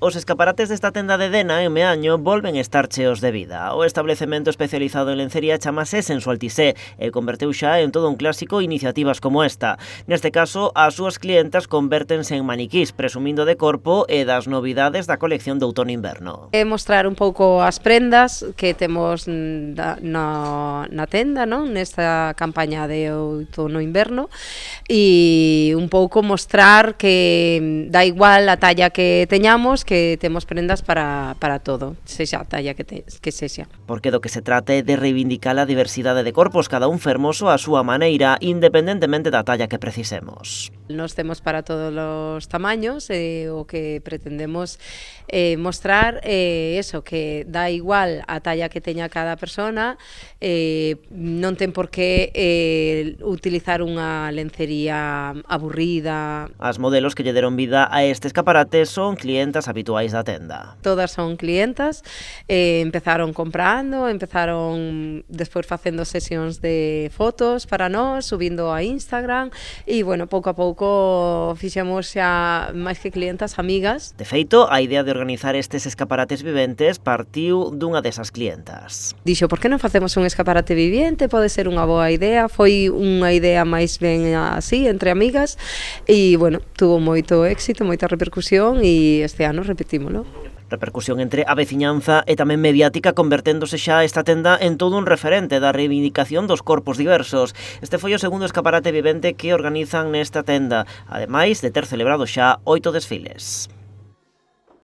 Os escaparates desta tenda de Dena en Meaño volven estar cheos de vida. O establecemento especializado en lencería chamase Sensualtisé e converteu xa en todo un clásico iniciativas como esta. Neste caso, as súas clientas convértense en maniquís, presumindo de corpo e das novidades da colección de outono-inverno. É mostrar un pouco as prendas que temos na tenda, non? Nesta campaña de outono-inverno, e un pouco mostrar que dá igual a talla que teñamos, que temos prendas para todo, sexa a talla que sexa. Porque do que se trata é de reivindicar a diversidade de corpos, cada un fermoso a súa maneira, independentemente da talla que precisemos. Nos temos para todos os tamaños e o que pretendemos mostrar eso, que dá igual a talla que teña cada persona, non ten por que utilizar unha lencería aburrida. As modelos que lle deron vida a este escaparate son clientas habituais da tenda. Todas son clientas, empezaron comprando, empezaron despois facendo sesións de fotos para nós, subindo a Instagram, e bueno, pouco a pouco fixemos xa máis que clientas, amigas. De feito, a idea de organizar estes escaparates viventes partiu dunha desas clientas. Dixo, por que non facemos un escaparate viviente? Pode ser unha boa idea. Foi unha idea máis ben así, entre amigas, e bueno, tuvo moito éxito, moita repercusión, e este ano repetímolo. Repercusión entre a veciñanza e tamén mediática, converténdose xa esta tenda en todo un referente da reivindicación dos corpos diversos. Este foi o segundo escaparate vivente que organizan nesta tenda, ademais de ter celebrado xa 8 desfiles.